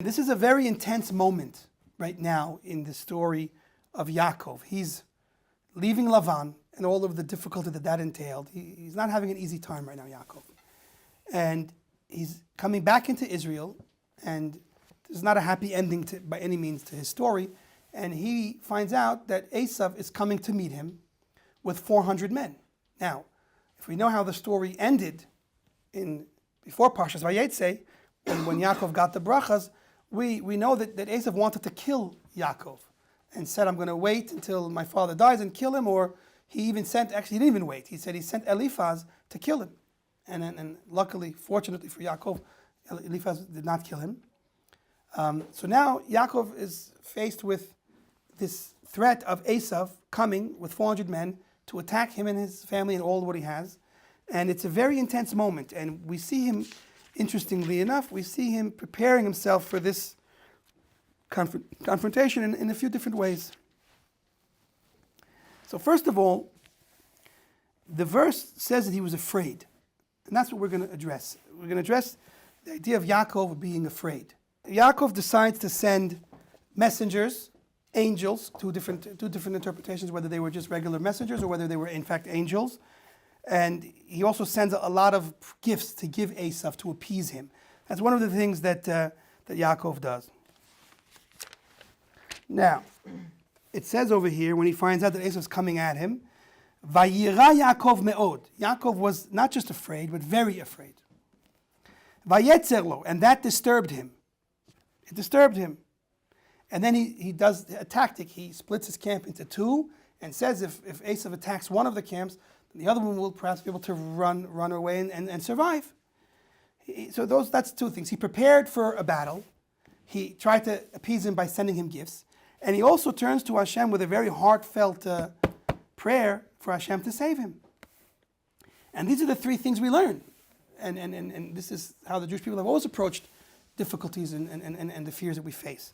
This is a very intense moment right now in the story of Yakov. He's leaving Lavan and all of the difficulty that entailed. He's not having an easy time right now, Yakov. And he's coming back into Israel, and there's not a happy ending by any means to his story. And he finds out that Esau is coming to meet him with 400 men. Now, if we know how the story ended before Parshas Vayetze, when Yakov got the brachas, we know that Esau wanted to kill Yakov and said, I'm going to wait until my father dies and kill him, or he even sent, actually he didn't even wait, he said he sent Eliphaz to kill him. And luckily, fortunately for Yakov, Eliphaz did not kill him. So now Yakov is faced with this threat of Esau coming with 400 men to attack him and his family and all what he has. And it's a very intense moment. And we see him, interestingly enough, we see him preparing himself for this confrontation in a few different ways. So first of all, the verse says that he was afraid. And that's what we're going to address. We're going to address the idea of Yaakov being afraid. Yaakov decides to send messengers, angels, two different interpretations, whether they were just regular messengers or whether they were in fact angels. And he also sends a lot of gifts to give Esau to appease him. That's one of the things that Yaakov does. Now, it says over here, when he finds out that Esau is coming at him, Vayira Yakov me'od. Yaakov was not just afraid, but very afraid. Vayetzer lo, and that disturbed him. It disturbed him. And then he does a tactic. He splits his camp into two and says if Esau attacks one of the camps, the other one will perhaps be able to run away and survive. So that's two things. He prepared for a battle. He tried to appease him by sending him gifts. And he also turns to Hashem with a very heartfelt prayer for Hashem to save him. And these are the three things we learn. And this is how the Jewish people have always approached difficulties and the fears that we face.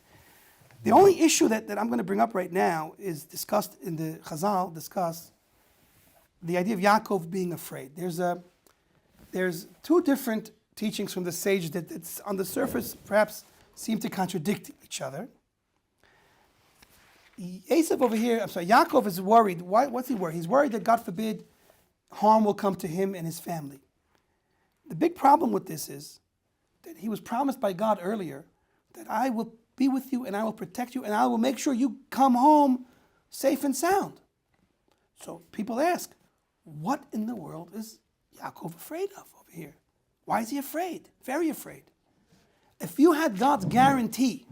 The only issue that I'm going to bring up right now is discussed in the Chazal, the idea of Yaakov being afraid. There's two different teachings from the sage that on the surface perhaps seem to contradict each other. Yaakov is worried. What's he worried? He's worried that, God forbid, harm will come to him and his family. The big problem with this is that he was promised by God earlier that I will be with you and I will protect you and I will make sure you come home safe and sound. So people ask, what in the world is Yaakov afraid of over here? Why is he afraid? Very afraid. If you had God's guarantee,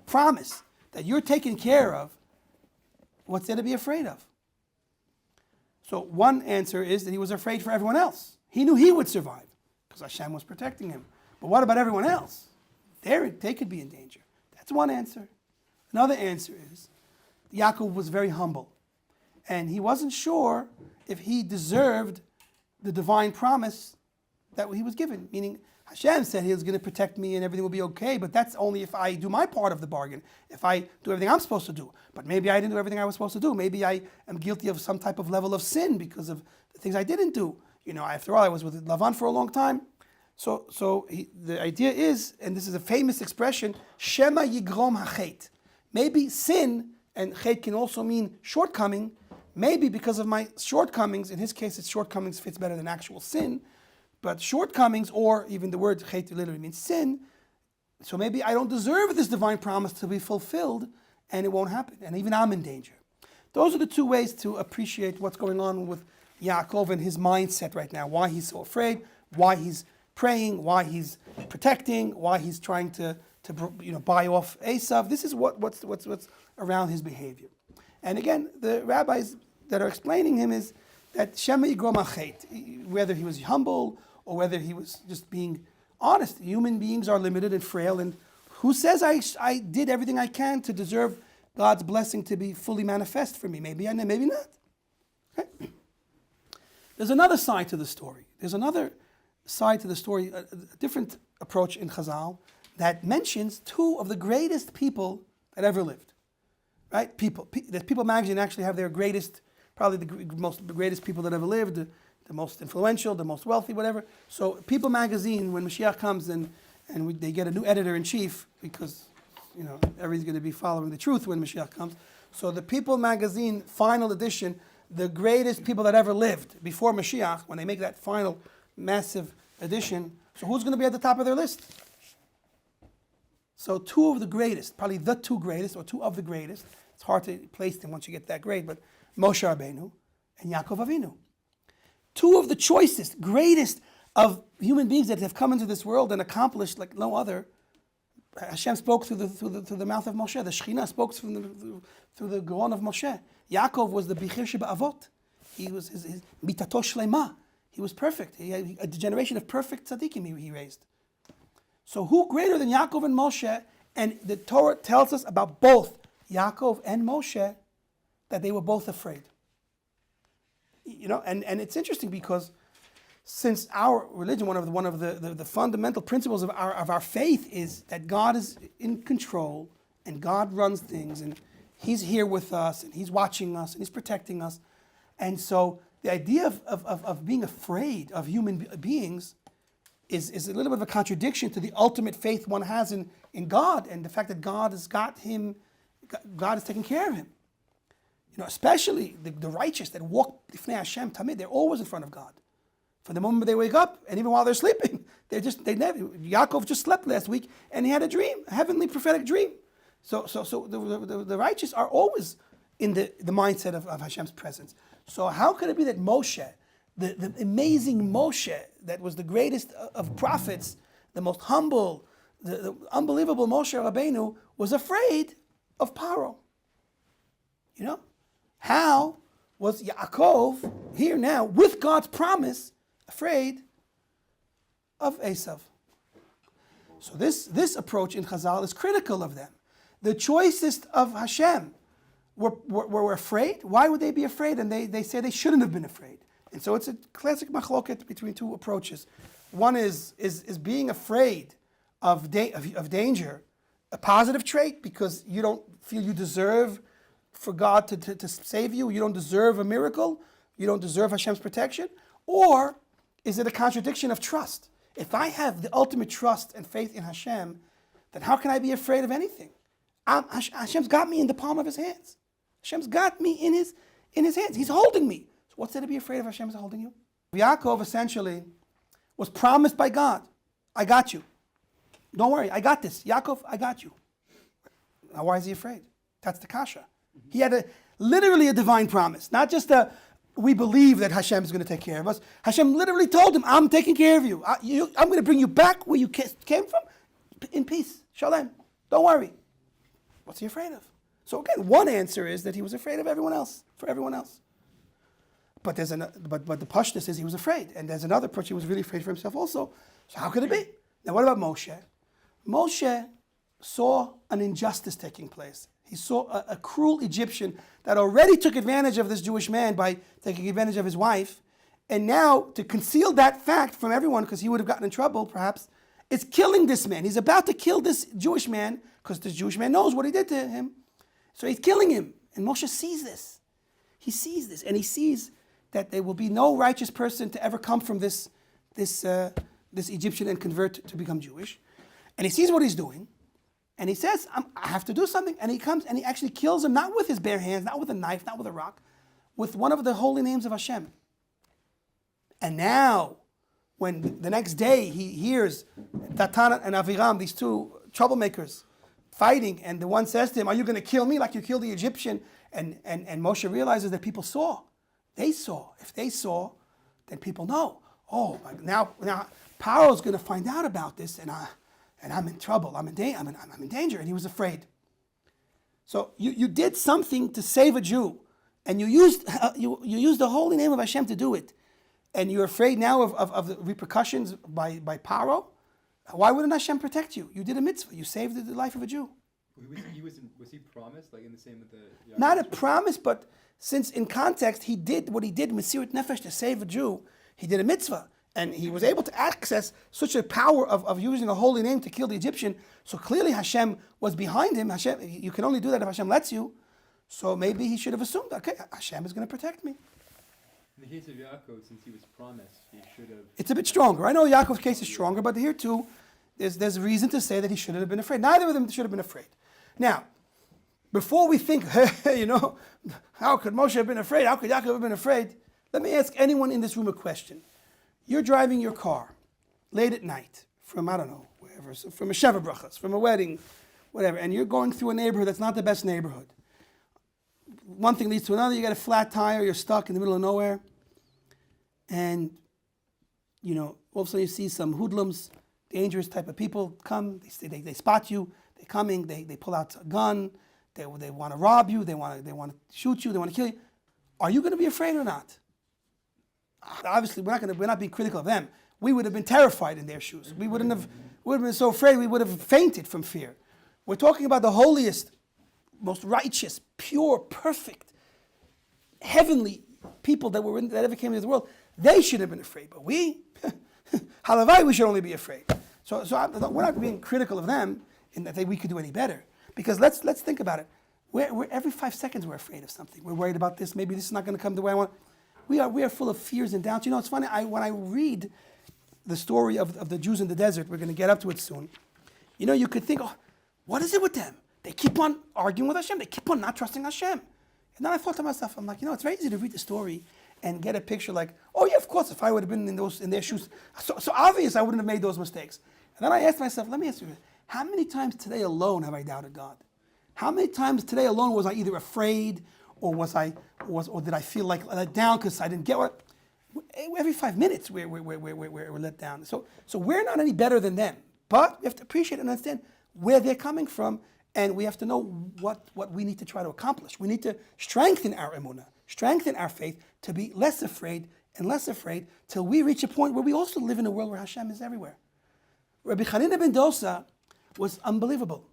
promise, that you're taken care of, what's there to be afraid of? So one answer is that he was afraid for everyone else. He knew he would survive because Hashem was protecting him. But what about everyone else? They could be in danger. That's one answer. Another answer is Yaakov was very humble. And he wasn't sure if he deserved the divine promise that he was given. Meaning, Hashem said he was going to protect me and everything will be okay, but that's only if I do my part of the bargain, if I do everything I'm supposed to do. But maybe I didn't do everything I was supposed to do. Maybe I am guilty of some type of level of sin because of the things I didn't do. After all, I was with Lavan for a long time. So the idea is, and this is a famous expression, Shema yigrom hachet. Maybe sin, and chet can also mean shortcoming, maybe because of my shortcomings, in his case its shortcomings fits better than actual sin, but shortcomings, or even the word chet literally means sin, so maybe I don't deserve this divine promise to be fulfilled, and it won't happen, and even I'm in danger. Those are the two ways to appreciate what's going on with Yaakov and his mindset right now, why he's so afraid, why he's praying, why he's protecting, why he's trying to buy off Esau. This is what's around his behavior. And again, the rabbis that are explaining him is that Shema yigrom hachet, whether he was humble or whether he was just being honest. Human beings are limited and frail, and who says I did everything I can to deserve God's blessing to be fully manifest for me? Maybe I know, maybe not. Okay? There's another side to the story. There's another side to the story, a different approach in Chazal that mentions two of the greatest people that ever lived. Right? The People magazine actually have their greatest, probably the greatest people that ever lived, the most influential, the most wealthy, whatever. So People magazine, when Mashiach comes and and they get a new editor-in-chief because, everybody's going to be following the truth when Mashiach comes. So the People magazine final edition, the greatest people that ever lived before Mashiach, when they make that final massive edition, so who's going to be at the top of their list? So two of the greatest, probably the two greatest, or two of the greatest, it's hard to place them once you get that grade, but Moshe Rabbeinu and Yaakov Avinu. Two of the choicest, greatest of human beings that have come into this world and accomplished like no other. Hashem spoke through the mouth of Moshe. The Shekhinah spoke through the Gaon of Moshe. Yaakov was the Bichir Sheba Avot. He was his Mitato Shlema. He was perfect. He had a generation of perfect tzaddikim he raised. So who greater than Yaakov and Moshe? And the Torah tells us about both Yaakov and Moshe that they were both afraid. And it's interesting because since our religion, one of the fundamental principles of our faith is that God is in control and God runs things and He's here with us and He's watching us and He's protecting us. And so the idea of being afraid of human beings is a little bit of a contradiction to the ultimate faith one has in God and the fact that God has got him, God is taking care of him. Especially the righteous that walk b'fnei Hashem tamid, they're always in front of God. From the moment they wake up, and even while they're sleeping, Yaakov just slept last week, and he had a dream, a heavenly prophetic dream. So the righteous are always in the mindset of Hashem's presence. So how could it be that Moshe, the amazing Moshe, that was the greatest of prophets, the most humble, the unbelievable Moshe Rabbeinu, was afraid of Paro? How was Yaakov, here now, with God's promise, afraid of Esau? So this approach in Chazal is critical of them. The choicest of Hashem were afraid. Why would they be afraid? And they say they shouldn't have been afraid. And so it's a classic machloket between two approaches. One is being afraid of danger, a positive trait because you don't feel you deserve for God to save you, you don't deserve a miracle, you don't deserve Hashem's protection? Or is it a contradiction of trust? If I have the ultimate trust and faith in Hashem, then how can I be afraid of anything? Hashem's got me in the palm of His hands. Hashem's got me in His hands. He's holding me. So what's there to be afraid of? Hashem is holding you? Yaakov essentially was promised by God, I got you. Don't worry, I got this. Yaakov, I got you. Now why is he afraid? That's the kasha. He had literally a divine promise, not just we believe that Hashem is going to take care of us. Hashem literally told him, I'm taking care of you. I'm going to bring you back where you came from in peace. Shalom. Don't worry. What's he afraid of? So again, one answer is that he was afraid of everyone else, for everyone else. But the pashtus is he was afraid. And there's another approach, he was really afraid for himself also. So how could it be? Now what about Moshe? Moshe saw an injustice taking place. He saw a cruel Egyptian that already took advantage of this Jewish man by taking advantage of his wife. And now, to conceal that fact from everyone, because he would have gotten in trouble perhaps, is killing this man. He's about to kill this Jewish man, because this Jewish man knows what he did to him. So he's killing him. And Moshe sees this. He sees this, and he sees that there will be no righteous person to ever come from this Egyptian and convert to become Jewish. And he sees what he's doing. And he says, I have to do something. And he comes and he actually kills him, not with his bare hands, not with a knife, not with a rock, with one of the holy names of Hashem. And now, when the next day he hears Datan and Aviram, these two troublemakers, fighting, and the one says to him, are you going to kill me like you killed the Egyptian? And Moshe realizes that people saw. They saw. If they saw, then people know. Oh, now Paro's going to find out about this, and I'm in trouble. I'm in danger. And he was afraid. So you did something to save a Jew, and you used the holy name of Hashem to do it, and you're afraid now of the repercussions by Paro. Why wouldn't Hashem protect you? You did a mitzvah. You saved the life of a Jew. Was he promised, like in the same with the? Not a promise, but since in context he did what he did, Mesirat Nefesh, to save a Jew, he did a mitzvah. And he was able to access such a power of using a holy name to kill the Egyptian. So clearly Hashem was behind him. Hashem, you can only do that if Hashem lets you. So maybe he should have assumed, okay, Hashem is going to protect me. In the case of Yaakov, since he was promised, he should have... It's a bit stronger. I know Yaakov's case is stronger, but here too, there's reason to say that he shouldn't have been afraid. Neither of them should have been afraid. Now, before we think, you know, how could Moshe have been afraid? How could Yaakov have been afraid? Let me ask anyone in this room a question. You're driving your car late at night from, I don't know, wherever, so from a Sheva Brachas, from a wedding, whatever, and you're going through a neighborhood that's not the best neighborhood. One thing leads to another, you got a flat tire, you're stuck in the middle of nowhere, and, you know, all of a sudden you see some hoodlums, dangerous type of people come, they spot you, they're coming, they pull out a gun, they want to rob you, they want to shoot you, they want to kill you. Are you going to be afraid or not? Obviously, we're not being critical of them. We would have been terrified in their shoes. We would have been so afraid we would have fainted from fear. We're talking about the holiest, most righteous, pure, perfect, heavenly people that ever came into the world. They should have been afraid, but we, halavai, we should only be afraid. So we're not being critical of them in that we could do any better. Because let's think about it. We're every 5 seconds we're afraid of something. We're worried about this. Maybe this is not going to come the way I want. We are full of fears and doubts. You know, it's funny. When I read the story of the Jews in the desert, we're going to get up to it soon. You know, you could think, oh, what is it with them? They keep on arguing with Hashem. They keep on not trusting Hashem. And then I thought to myself, I'm like, you know, it's very easy to read the story and get a picture like, oh yeah, of course, if I would have been in their shoes, so obvious I wouldn't have made those mistakes. And then I asked myself, let me ask you, how many times today alone have I doubted God? How many times today alone was I either afraid or did I feel like let down because I didn't get what? Every 5 minutes we're let down. So we're not any better than them, but we have to appreciate and understand where they're coming from, and we have to know what we need to try to accomplish. We need to strengthen our emunah, strengthen our faith to be less afraid and less afraid till we reach a point where we also live in a world where Hashem is everywhere. Rabbi Chanina ben Dosa was unbelievable.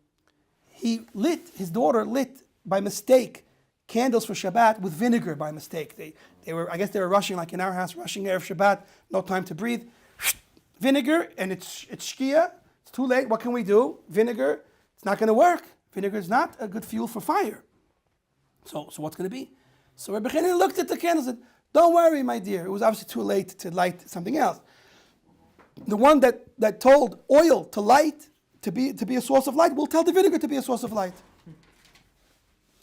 His daughter lit by mistake candles for Shabbat with vinegar by mistake. They were rushing like in our house, rushing Erev Shabbat, no time to breathe. Vinegar, and it's shkia, it's too late, what can we do? Vinegar, it's not going to work. Vinegar is not a good fuel for fire. So what's going to be? So Rabbi Chanina looked at the candles and said, don't worry, my dear. It was obviously too late to light something else. The one that told oil to light, to be a source of light, will tell the vinegar to be a source of light.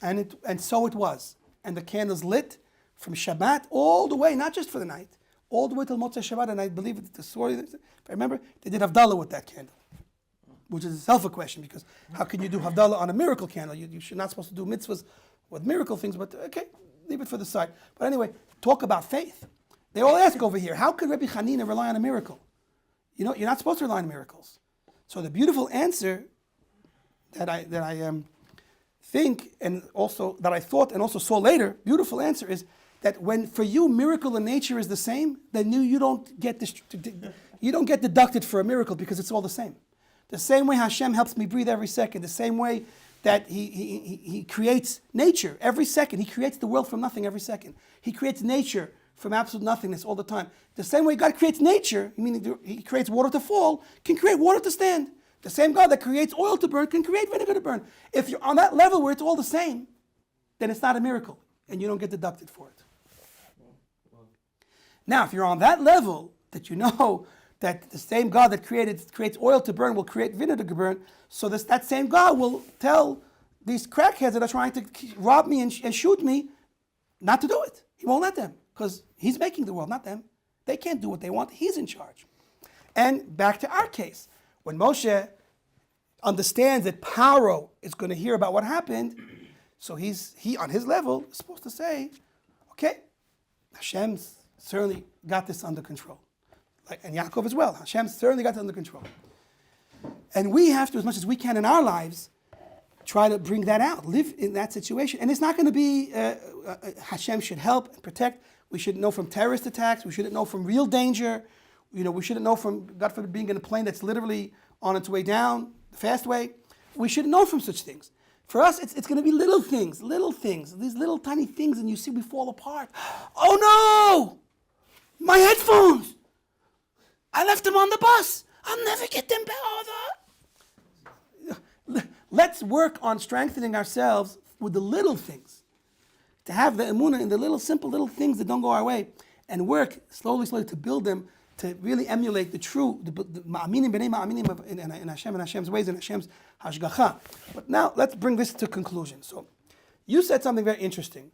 And so it was. And the candles lit from Shabbat all the way, not just for the night, all the way till Motzei Shabbat. And I believe the story, if I remember, they did Havdalah with that candle, which is itself a question, because how can you do Havdalah on a miracle candle? You're not supposed to do mitzvahs with miracle things, but okay, leave it for the side. But anyway, talk about faith. They all ask over here, how could Rabbi Chanina rely on a miracle? You know, you're not supposed to rely on miracles. So the beautiful answer that I think, and also that I thought and also saw later, beautiful answer is that when for you miracle and nature is the same, then you don't get deducted for a miracle because it's all the same. The same way Hashem helps me breathe every second, the same way that he creates nature every second. He creates the world from nothing every second. He creates nature from absolute nothingness all the time. The same way God creates nature, meaning He creates water to fall, can create water to stand. The same God that creates oil to burn can create vinegar to burn. If you're on that level where it's all the same, then it's not a miracle, and you don't get deducted for it. Now, if you're on that level that you know that the same God that creates oil to burn will create vinegar to burn, so that same God will tell these crackheads that are trying to rob me and shoot me not to do it. He won't let them, because He's making the world, not them. They can't do what they want. He's in charge. And back to our case. When Moshe understands that Paro is going to hear about what happened, so he on his level is supposed to say, okay, Hashem's certainly got this under control. And Yakov as well. Hashem certainly got it under control. And we have to, as much as we can in our lives, try to bring that out, live in that situation. And it's not going to be Hashem should help and protect. We should know from terrorist attacks. We shouldn't know from real danger. You know, we shouldn't know from, God forbid, being in a plane that's literally on its way down, the fast way. We shouldn't know from such things. For us, it's going to be little things, these little tiny things, and you see we fall apart. Oh no! My headphones! I left them on the bus. I'll never get them back. Let's work on strengthening ourselves with the little things. To have the emunah in the simple little things that don't go our way, and work slowly to build them to really emulate the true, the ma'aminim b'nei ma'aminim in Hashem and Hashem's ways and Hashem's hashgacha. But now let's bring this to conclusion. So you said something very interesting.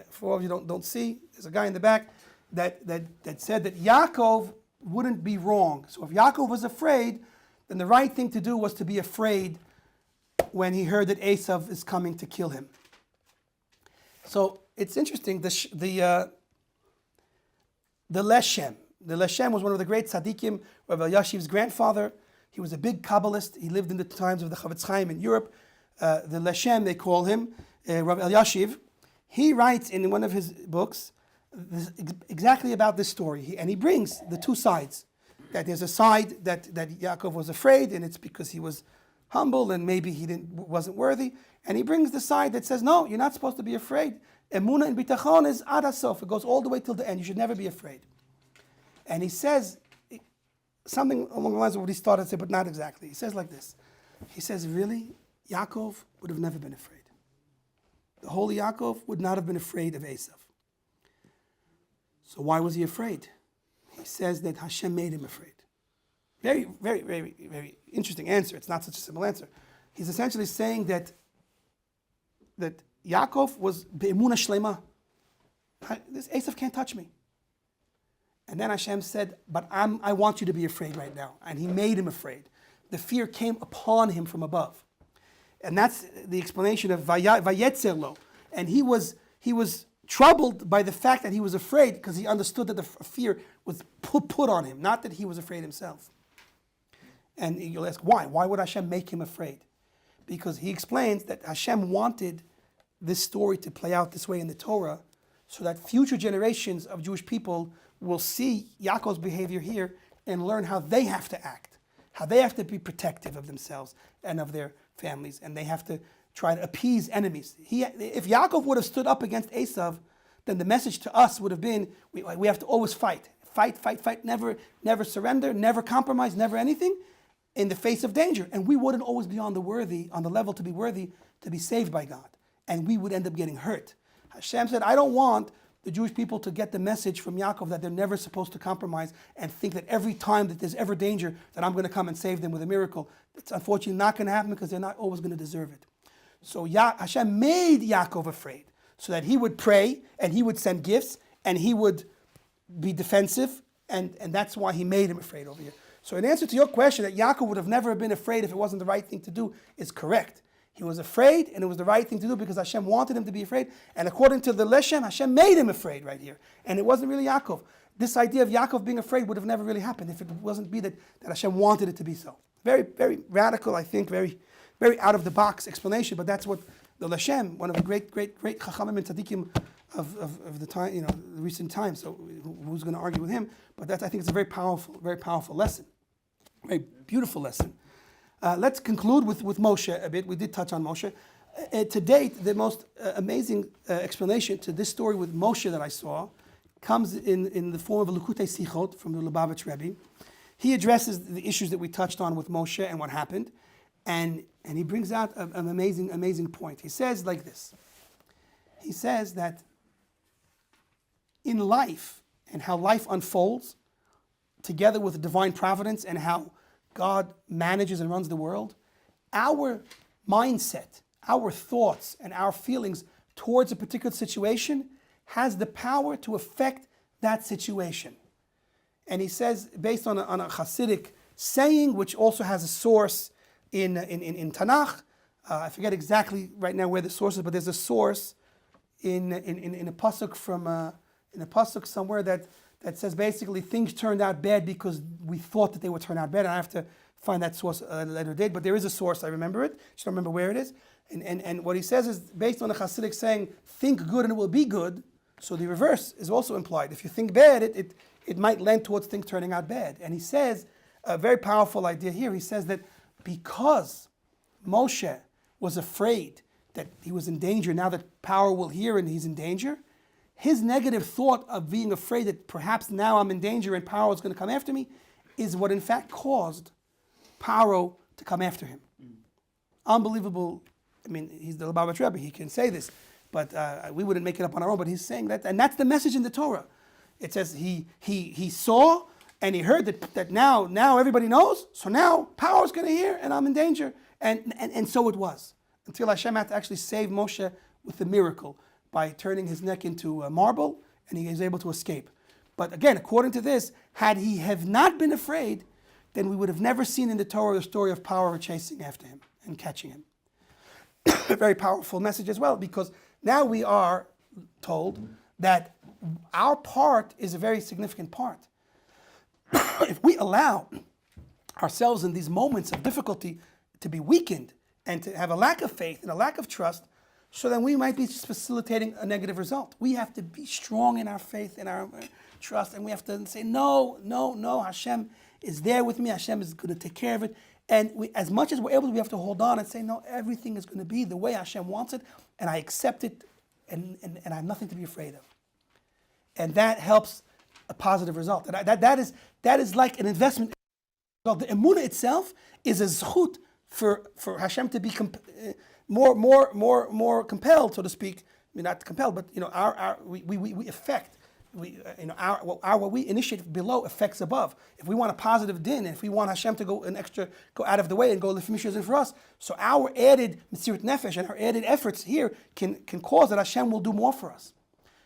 For all of you don't see, there's a guy in the back that said that Yakov wouldn't be wrong. So if Yakov was afraid, then the right thing to do was to be afraid when he heard that Esau is coming to kill him. So it's interesting. The Leshem. The Leshem was one of the great tzaddikim, Rav Elyashiv's grandfather. He was a big Kabbalist. He lived in the times of the Chavetz Chaim in Europe. The Leshem, they call him, Rav Elyashiv. He writes in one of his books exactly about this story. And he brings the two sides. That there's a side that Yaakov was afraid, and it's because he was humble and maybe he wasn't worthy. And he brings the side that says, no, you're not supposed to be afraid. Emunah and bitachon is ad hasof. It goes all the way till the end. You should never be afraid. And he says something along the lines of what he started to say, but not exactly. He says like this. He says, really, Yaakov would have never been afraid. The holy Yaakov would not have been afraid of Esau. So why was he afraid? He says that Hashem made him afraid. Very, very, very, very interesting answer. It's not such a simple answer. He's essentially saying that Yaakov was be'emunah shlema. This Esau can't touch me. And then Hashem said, but I want you to be afraid right now. And he made him afraid. The fear came upon him from above. And that's the explanation of vayetzer lo. And he was troubled by the fact that he was afraid because he understood that the fear was put on him, not that he was afraid himself. And you'll ask, why? Why would Hashem make him afraid? Because he explains that Hashem wanted this story to play out this way in the Torah so that future generations of Jewish people will see Yaakov's behavior here and learn how they have to act, how they have to be protective of themselves and of their families, and they have to try to appease enemies. If Yaakov would have stood up against Esau, then the message to us would have been, we have to always fight. Fight, never surrender, never compromise, never anything in the face of danger. And we wouldn't always be on the level to be worthy to be saved by God. And we would end up getting hurt. Hashem said, I don't want the Jewish people to get the message from Yaakov that they're never supposed to compromise and think that every time that there's ever danger that I'm going to come and save them with a miracle. It's unfortunately not going to happen because they're not always going to deserve it. So Hashem made Yaakov afraid so that he would pray and he would send gifts and he would be defensive, and that's why he made him afraid over here. So in answer to your question that Yaakov would have never been afraid if it wasn't the right thing to do is correct. He was afraid and it was the right thing to do because Hashem wanted him to be afraid, and according to the Leshem, Hashem made him afraid right here. And it wasn't really Yaakov. This idea of Yaakov being afraid would have never really happened if it wasn't be that Hashem wanted it to be so. Very, very radical, I think, very, very out of the box explanation, but that's what the Leshem, one of the great Chachamim and Tzaddikim of the time, the recent times. So who's going to argue with him? But I think it's a very powerful lesson, very beautiful lesson. Let's conclude with Moshe a bit. We did touch on Moshe. To date, the most amazing explanation to this story with Moshe that I saw comes in the form of a Likutei Sichot from the Lubavitch Rebbe. He addresses the issues that we touched on with Moshe and what happened, and he brings out an amazing point. He says like this. He says that in life and how life unfolds, together with divine providence and how God manages and runs the world, our mindset, our thoughts, and our feelings towards a particular situation has the power to affect that situation. And he says, based on a Hasidic saying, which also has a source in Tanakh, I forget exactly right now where the source is, but there's a source in a pasuk in a pasuk somewhere that says basically things turned out bad because we thought that they would turn out bad. And I have to find that source at a later date, but there is a source, I remember it. Just don't remember where it is. And what he says is based on a Hasidic saying, think good and it will be good. So the reverse is also implied. If you think bad, it might lend towards things turning out bad. And he says a very powerful idea here. He says that because Moshe was afraid that he was in danger, now that Paro will hear and he's in danger, his negative thought of being afraid that perhaps now I'm in danger and Paro is going to come after me is what in fact caused Paro to come after him. Unbelievable. I mean, he's the Lubavitch Rebbe, he can say this, but we wouldn't make it up on our own, but he's saying that, and that's the message in the Torah. It says he saw And he heard that now everybody knows, so now power is going to hear, and I'm in danger. And so it was, until Hashem had to actually save Moshe with the miracle by turning his neck into marble, and he was able to escape. But again, according to this, had he have not been afraid, then we would have never seen in the Torah the story of power chasing after him and catching him. A very powerful message as well, because now we are told that our part is a very significant part. If we allow ourselves in these moments of difficulty to be weakened and to have a lack of faith and a lack of trust, so then we might be just facilitating a negative result. We have to be strong in our faith and our trust, and we have to say, no, Hashem is there with me, Hashem is going to take care of it. And as much as we're able to, we have to hold on and say, no, everything is going to be the way Hashem wants it, and I accept it, and I have nothing to be afraid of. And that helps a positive result. And that is like an investment. The emunah itself is a zchut for Hashem to be more compelled, so to speak. I mean, not compelled, but we affect. What we initiate below affects above. If we want a positive din, if we want Hashem to go out of the way and go lifim shizim for us, so our added mesirat nefesh and our added efforts here can cause that Hashem will do more for us.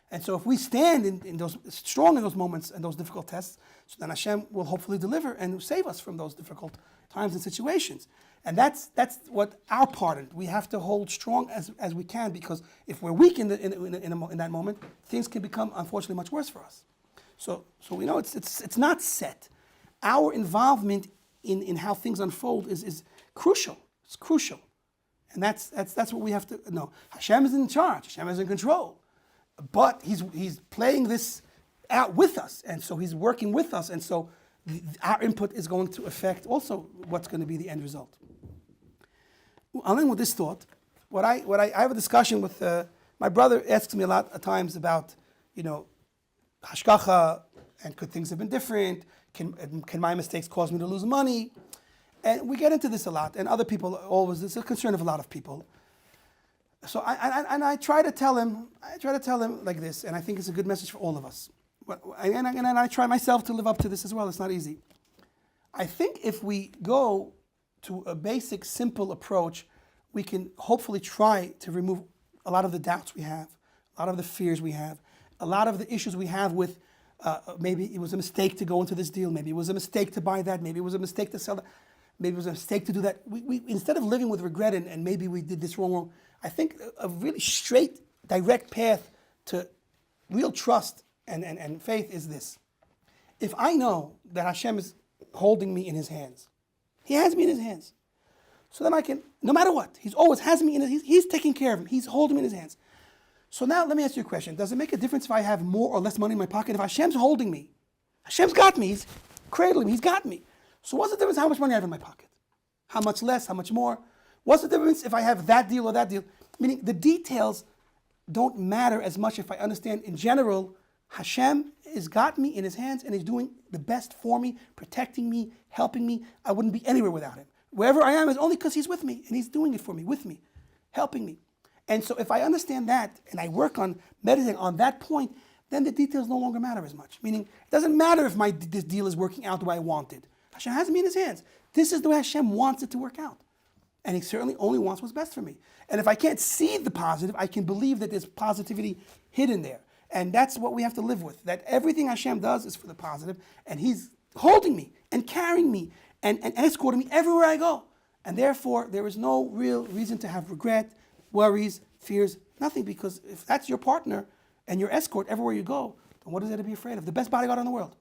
And so if we stand in those strong in those moments and those difficult tests, so then Hashem will hopefully deliver and save us from those difficult times and situations. And that's what our part in. We have to hold strong as we can, because if we're weak in that moment, things can become unfortunately much worse for us. So we know it's not set. Our involvement in how things unfold is crucial. It's crucial, and that's what we have to know. Hashem is in charge. Hashem is in control, but he's playing this out with us, and so he's working with us, and so our input is going to affect also what's going to be the end result. I'll end with this thought. I have a discussion with my brother. Asks me a lot of times about, hashgacha, and could things have been different? Can my mistakes cause me to lose money? And we get into this a lot. And other people always, it's a concern of a lot of people. So I try to tell him like this, and I think it's a good message for all of us. And I try myself to live up to this as well. It's not easy. I think if we go to a basic, simple approach, we can hopefully try to remove a lot of the doubts we have, a lot of the fears we have, a lot of the issues we have with maybe it was a mistake to go into this deal, maybe it was a mistake to buy that, maybe it was a mistake to sell that, maybe it was a mistake to do that. We instead of living with regret and maybe we did this wrong, I think a really straight, direct path to real trust and faith is this. If I know that Hashem is holding me in His hands, He has me in His hands, so then I can, no matter what, He's always has me in His hands. He's taking care of me. He's holding me in His hands. So now let me ask you a question. Does it make a difference if I have more or less money in my pocket? If Hashem's holding me, Hashem's got me. He's cradling me. He's got me. So what's the difference how much money I have in my pocket? How much less? How much more? What's the difference if I have that deal or that deal? Meaning the details don't matter as much if I understand in general Hashem has got me in His hands and He's doing the best for me, protecting me, helping me. I wouldn't be anywhere without Him. Wherever I am is only because He's with me and He's doing it for me, with me, helping me. And so if I understand that and I work on meditating on that point, then the details no longer matter as much. Meaning it doesn't matter if this deal is working out the way I wanted. Hashem has me in His hands. This is the way Hashem wants it to work out. And He certainly only wants what's best for me. And if I can't see the positive, I can believe that there's positivity hidden there. And that's what we have to live with, that everything Hashem does is for the positive, and He's holding me and carrying me and escorting me everywhere I go. And therefore, there is no real reason to have regret, worries, fears, nothing, because if that's your partner and your escort everywhere you go, then what is there to be afraid of? The best bodyguard in the world.